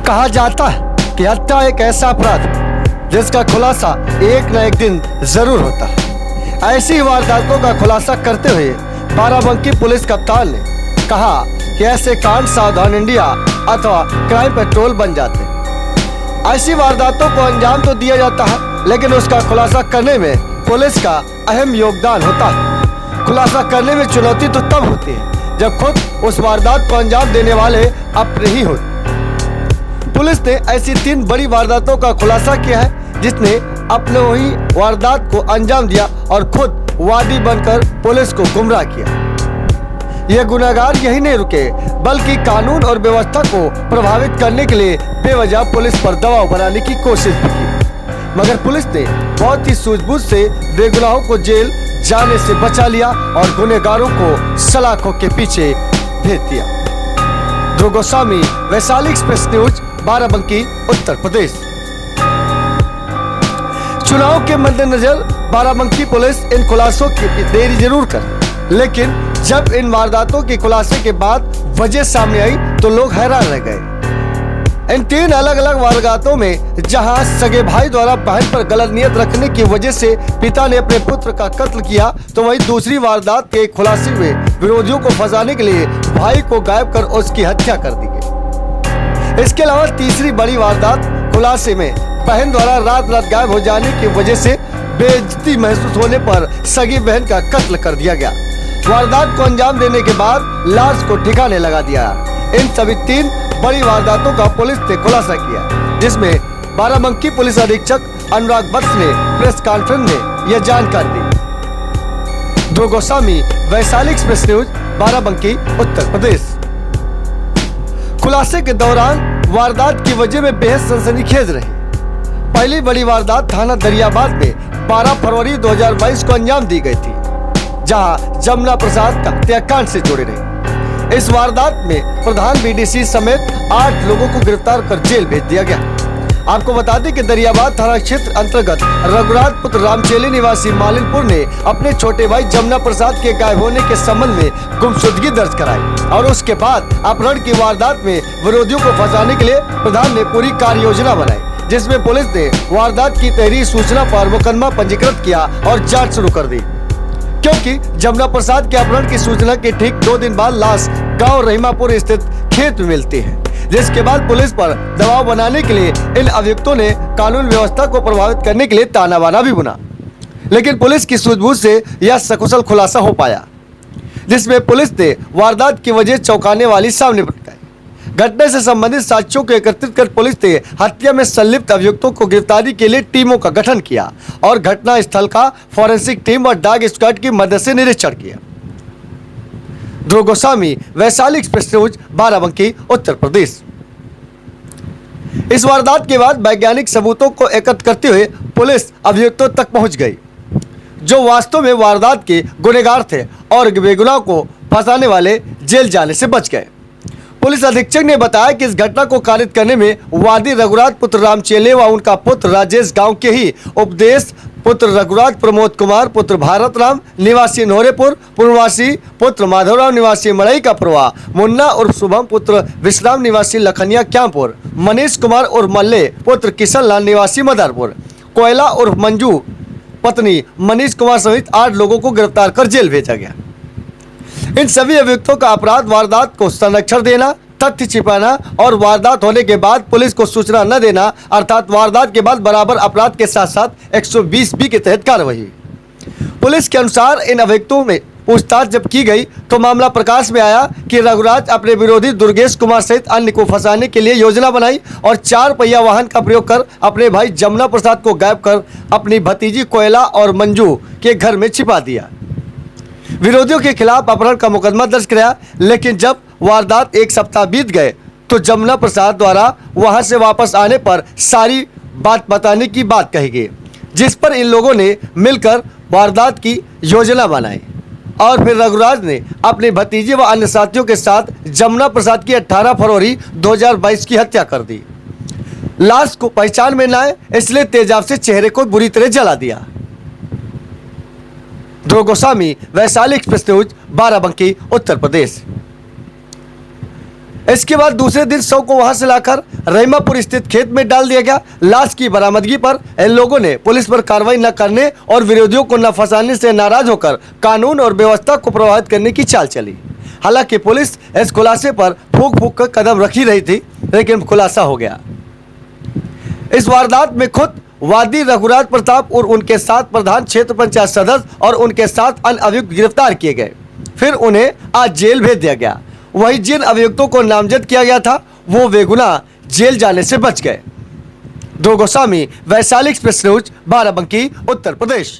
कहा जाता है कि हत्या एक ऐसा अपराध है जिसका खुलासा एक न एक दिन जरूर होता है। ऐसी वारदातों का खुलासा करते हुए बाराबंकी पुलिस कप्तान ने कहा कि ऐसे कांड सावधान इंडिया अथवा क्राइम पेट्रोल बन जाते हैं। ऐसी वारदातों को अंजाम तो दिया जाता है, लेकिन उसका खुलासा करने में पुलिस का अहम योगदान होता है। खुलासा करने में चुनौती तो तब होती है जब खुद उस वारदात को अंजाम देने वाले अपने ही होते। पुलिस ने ऐसी 3 बड़ी वारदातों का खुलासा किया है जिसने अपने ही वारदात को अंजाम दिया और खुद वादी बनकर पुलिस को गुमराह किया। ये गुनहगार यही नहीं रुके, बल्कि कानून और व्यवस्था को प्रभावित करने के लिए बेवजह पुलिस पर दबाव बनाने की कोशिश भी की, मगर पुलिस ने बहुत ही सूझबूझ से बेगुनाहों को जेल जाने से बचा लिया और गुनहगारों को सलाखों के पीछे भेज दिया। ध्रुव गोस्वामी, वैशाली एक्सप्रेस न्यूज, बाराबंकी, उत्तर प्रदेश। चुनाव के मद्देनजर बाराबंकी पुलिस इन खुलासों की देरी जरूर कर, लेकिन जब इन वारदातों के खुलासे के बाद वजह सामने आई तो लोग हैरान रह गए। इन 3 अलग अलग वारदातों में जहां सगे भाई द्वारा बहन पर गलत नियत रखने की वजह से पिता ने अपने पुत्र का कत्ल किया, तो वहीं दूसरी वारदात के खुलासे में विरोधियों को फंसाने के लिए भाई को गायब कर उसकी हत्या कर दी गई। इसके अलावा तीसरी बड़ी वारदात खुलासे में बहन द्वारा रात रात गायब हो जाने की वजह से बेइज्जती महसूस होने पर सगी बहन का कत्ल कर दिया गया। वारदात को अंजाम देने के बाद लाश को ठिकाने लगा दिया। इन सभी 3 बड़ी वारदातों का पुलिस ने खुलासा किया, जिसमें बाराबंकी पुलिस अधीक्षक अनुराग वत्स ने प्रेस कॉन्फ्रेंस में यह जानकारी दी। ध्रुव गोस्वामी, वैशाली एक्सप्रेस न्यूज, बाराबंकी, उत्तर प्रदेश। खुलासे के दौरान वारदात की वजह में बेहद सनसनीखेज रही। पहली बड़ी वारदात थाना दरियाबाद में 12 फरवरी 2022 को अंजाम दी गई थी, जहां जमुना प्रसाद का हत्याकांड से जुड़े रहे। इस वारदात में प्रधान बीडीसी समेत 8 लोगों को गिरफ्तार कर जेल भेज दिया गया। आपको बता दें कि दरियाबाद थाना क्षेत्र अंतर्गत रघुराज पुत्र रामचेली निवासी मालिनपुर ने अपने छोटे भाई जमुना प्रसाद के गायब होने के संबंध में गुमशुदगी दर्ज कराई और उसके बाद अपहरण की वारदात में विरोधियों को फंसाने के लिए प्रधान ने पूरी कार्य योजना बनाई, जिसमें पुलिस ने वारदात की तहरीर सूचना पर मुकदमा पंजीकृत किया और जाँच शुरू कर दी। क्योंकि जमुना प्रसाद के अपहरण की सूचना के ठीक 2 दिन बाद लाश गांव रहीमापुर स्थित खेत में मिलती है, जिसके बाद पुलिस पर दबाव बनाने के लिए इन अभियुक्तों ने कानून व्यवस्था को प्रभावित करने के लिए ताना बाना भी बुना, लेकिन पुलिस की सूझबूझ से यह सकुशल खुलासा हो पाया, जिसमें पुलिस ने वारदात की वजह चौंकाने वाली सामने बताई। घटना से संबंधित साक्ष्यों को एकत्रित कर पुलिस ने हत्या में संलिप्त अभियुक्तों को गिरफ्तारी के लिए टीमों का गठन किया और घटना स्थल का फॉरेंसिक टीम और डॉग स्क्वाड की मदद से निरीक्षण किया। ध्रुव गोस्वामी, वैशाली एक्सप्रेस न्यूज, बाराबंकी, उत्तर प्रदेश। इस वारदात के बाद वैज्ञानिक सबूतों को एकत्र करते हुए पुलिस अभियुक्तों तक पहुंच गई, जो वास्तव में वारदात के गुनहगार थे और बेगुनाह को फंसाने वाले जेल जाने से बच गए। पुलिस अधीक्षक ने बताया कि इस घटना को कारित करने में वादी रघुराज पुत्र रामचेले व उनका पुत्र राजेश गांव के ही उपदेश पुत्र रघुराज प्रमोद कुमार पुत्र भारत राम निवासी नोरेपुर पूर्ववासी पुत्र माधवराव निवासी मड़ई का प्रवा मुन्ना उर्फ शुभम पुत्र विश्राम निवासी लखनिया क्यांपुर मनीष कुमार उर्फ मल्ले पुत्र किशन लाल निवासी मदारपुर कोयला उर्फ मंजू पत्नी मनीष कुमार सहित 8 लोगों को गिरफ्तार कर जेल भेजा गया। इन सभी अभियुक्तों का अपराध वारदात को संरक्षण देना, तथ्य छिपाना और वारदात होने के बाद पुलिस को सूचना न देना, अर्थात वारदात के बाद बराबर अपराध के साथ साथ 120B के तहत कार्रवाई। पुलिस के अनुसार इन अभियुक्तों में पूछताछ जब की गई तो मामला प्रकाश में आया कि रघुराज अपने विरोधी दुर्गेश कुमार सहित अन्य को फंसाने के लिए योजना बनाई और 4 पहिया वाहन का प्रयोग कर अपने भाई जमुना प्रसाद को गायब कर अपनी भतीजी कोयला और मंजू के घर में छिपा दिया। विरोधियों के खिलाफ अपहरण का मुकदमा दर्ज कराया, लेकिन जब वारदात 1 सप्ताह बीत गए तो जमुना प्रसाद द्वारा वहां से वापस आने पर सारी बात बताने की बात कही गई, जिस पर इन लोगों ने मिलकर वारदात की योजना बनाई और फिर रघुराज ने अपने भतीजे व अन्य साथियों के साथ जमुना प्रसाद की 18 फरवरी 2022 की हत्या कर दी। लाश को पहचान में न आए इसलिए तेजाब से चेहरे को बुरी तरह जला दिया। ध्रुव गोस्वामी, वैशाली एक्सप्रेस न्यूज, बाराबंकी, उत्तर प्रदेश। इसके बाद दूसरे दिन शव को वहां से लाकर रहीमापुर स्थित खेत में डाल दिया गया। लाश की बरामदगी पर इन लोगों ने पुलिस पर कार्रवाई न करने और विरोधियों को न फंसाने से नाराज होकर कानून और व्यवस्था को प्रभावित करने की चाल चली। हालांकि पुलिस इस खुलासे पर फूंक फूंक कर कदम रखी रही थी, लेकिन खुलासा हो गया। इस वारदात में खुद वादी रघुराज प्रताप और उनके 7 प्रधान क्षेत्र पंचायत सदस्य और उनके 7 अन्य अभियुक्त गिरफ्तार किए गए। फिर उन्हें आज जेल भेज दिया गया। वहीं जिन अभियुक्तों को नामजद किया गया था वो बेगुनाह जेल जाने से बच गए। ध्रुव गोस्वामी, वैशाली एक्सप्रेस न्यूज, बाराबंकी, उत्तर प्रदेश।